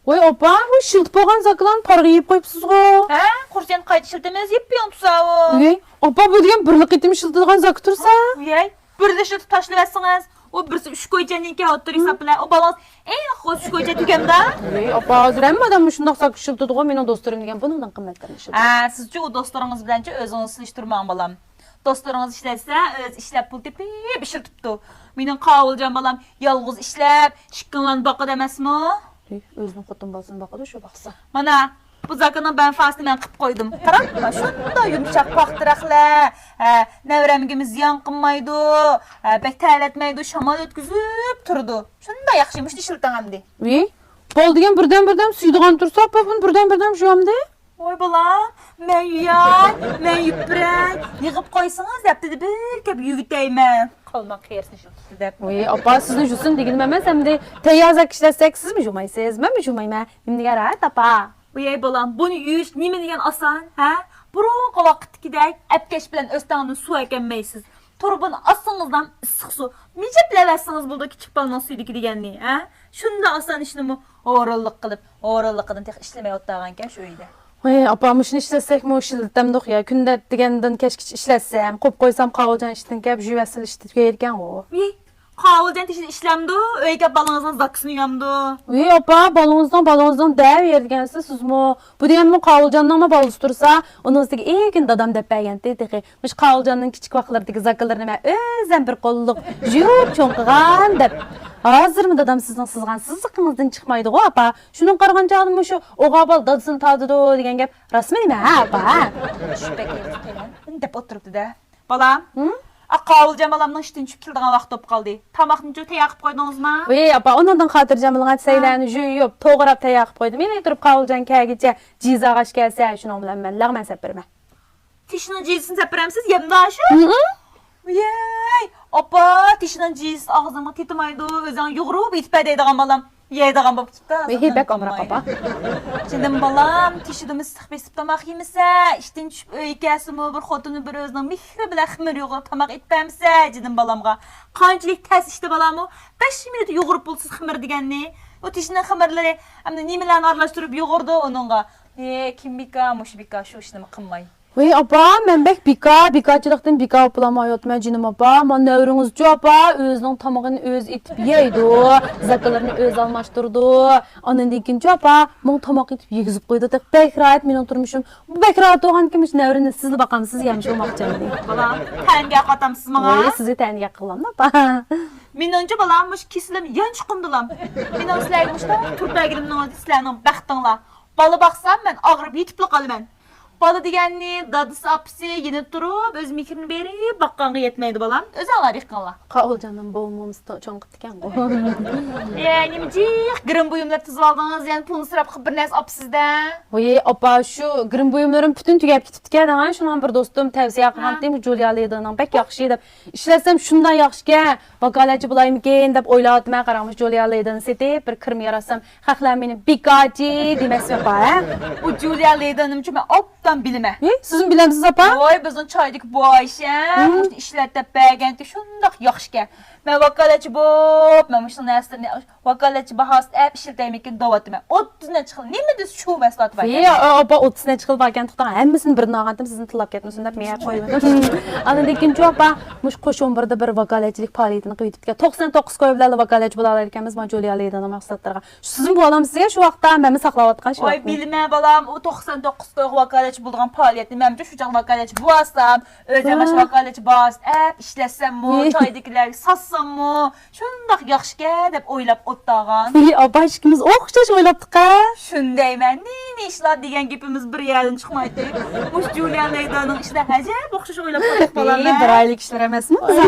Voy opa, bu şıltıp olğan zakılan parğı yiyip koyupsuz-gu. Ha? Kursen qayta şıltımız yiyip tusağı. Voy, opa bu degen birlik etimi şıltıdığan zakı tursa. Voy, bir de şıltıp taşlıversiňiz. O birisi 3 koycanınki otur hesapla. O balans en xoş 3 koyca tükemde. Voy, opa hazır hem adam şundaq zakı şıltıdı-gu, menin dostlarım degen bunundan qımmetlerini şıltıdı. Ha, sizce o dostlarınız bilençe özüňiz siliştirmäň balam. Dostlarınız işletse, öz işlep pul tepi bir şıltıpdı. Menin qawuljan balam yalğız işlep, şıkkınlan baqa demesmi? Voy, özünün xotun balsın baqada şu baqsa. Mana bu zakının ben fasını ben qıp koydum. Qaraqma, şunda yumşaq baqtıraqla. Nevremgimiz ziyan qınmaydı, bek terletmeydi, şamal ötküzüp turdu. Şunda yaxşıymış dişiltan hamdi. Voy, bol degen birden suyduğan tursa, opa bunu birden şuamdi. Oy balam, men yuyay, men yüpray, yığıp koysanız yaptı bir kep yüvüteymen. Qalmaq xeyirsin şu dep. Voy, opa sizni jusun digilmemez hem de teyyazak işletsek siz mi jumaysiz, men mi jumayman? Şimdi garat opa. Oy balam, bunu yuyish nime degen asan, ha? Burunqi vaqtdagidek apkesh bilan o'standan suv ekanmaysiz. Turbuni ostingizdan issiq suv. Necha bilaversiniz bulda kichik balon suydiki deganni, ha? Shunda asan ishnimi o'g'irlik qilib tex ishlamay o'tdagankan shu uyda. Voy, opa muşun işletsek mi işletemdik ya. Günde degenden keşke işletsem, kop koysam qavuljan işten kep jüvesil işti tügeyirken o. Oy, qavuljan teşin işlemdi, uyga baloningizdan zakısını yamdi. Voy, opa balonuzdan dev yerdigensiz sizmi? Bu degen mi qavuljandan mı balız tursa, onuzdaki ilkin dadam dep bergenti degi. Muş qavuljandan kichik vaqtlardagi zakalarını men özüm bir qolluk jüp çoňqıgan dep. Hazır mı dadam sizin sızgan sızıqыңızdan çıkmaydı go apa? Şunun qarğan canım şu oğabal dadısını tadıdı degen gep rasmi nime ha apa? Şüphe geldi dep oturupdu da. Balam, qavuljan balamning işten çıkıp kildigan vaqt top qaldı. Tamaqni jö tayaqıp qoydingizmi? Voy, apa ondan xatirjamlygyň seýläni jüýüp, toğrap tayaqyp goýdum. Mene turup qawuljan kägiçe jizagaş gelse, şunu bilen men lagman sepirme. Tişinin cinsini sepiramsiz yemdaşı? Yey, opa tişinin cins ağzıma titimaydı, özün yoğurup itpədeydiğen balam. Yeydiğen bap tuttu. Voy, bek omra apa. Şimdi balam tişidimiz sıx besip tamaq yemese, işten düşüp öykəsimi, bir xotunu bir özünün mihri bilen ximir yoğurup tamaq itpəmse, dedim balamga. Qançilik təs işte balamı, 5 minut yoğurup bulsuz ximir degenni. O tişinin ximirleri, hem de nimelerini arlaştırıp yoğurdu onunla. Kim bika, muş bika, şu işlemi qınmay. Voy, apa men bek bikaçılıktan bika bulamaýot men jinim apa. Men näwrüňizçe apa özüniň tamagyny öz itip ýeýdi, zakalaryny öz almaşdyrdy. Ondan ikinci apa men tamak itip ýegizip goýdy. Bek rahat meniň turmuşum. Bu bek rahat bolgan kim iş näwrüni siz bakamsız ýamış bolmakçandy. Balam, tenge qatamsız maňa? Voy, sizi täniye qylamda apa. Men önce balammış kisilim yan çıkındılam. Men özlermiş da turbagirimden oldu sizlerinin baxtınla. Balı baksam ben ağırıp yetipli kalımen. Balı degenni, dadısı apısı yine durup öz mikrini berip bakkanğı yetmeydi balam. Öz alar yıkkanla. Qawuljandan bolmamız çoňqyp diken go. Nimcik gırın buyumlar tuzub aldınız yani pulunu sırap qıp bir näs apsızda. Voy, apa şu grim buyumlarım bütün tügep gitipdiken ha, şundan bir dostum tavsiye qılgan dem Julia Leyda'nın bek yaxşı dep. İşlesem şundan yaxşıke, vakalaçı bulayım dep oýladyp men garamış Julia Leyda'nı setip bir kirmi yarasam, haqlar meni bikaji demesme pa. O Julia Leyda'nın çünkü optan bilime. Sizin bilemsiz apa? Oy bizning çoydik bu Ayşe, işletip bəgəndi şundaq yaxşıke. Men vakalaçı bop, men muşun näsini vakalaçı bahas äp işletmeyken davatım. 30 ne çıxıl. Nime şu məsləhət var? Voy, apa 30 ne çıkıl barkendiqdan hemmisini birini ağandım sizin tillap ketmesin dep meýär goýmadım. Ana ikinci apa muş koşun birde bir vakalaçylyk paýatyny gyýdyp 99 goýuplary vakalaçy bolalar ekenmiz men Julia Leyda'nın maksatlarga. Sizin bu adam sizge şu wagtda meni saklap atgan şu. Oy bilme balam o 99 goýu vakalaçy bulduğan paýatyny men şu jaq vakalaçy buasam, özüme vakalaçy bas, äp işlesem bu çoydikiler sassam mı? Şundaq yaxşıke dep oýlap otdagan. Voy, apa işkimiz oxşaş oýlapdyk ha. Şundayman, ne işler degen gepimiz bir ýerden çykmaýdy. Muş Julia Leyda'nın işler hajap oxşaş oýlap otdyk balam. Bir aylık işler emesmi? Apa.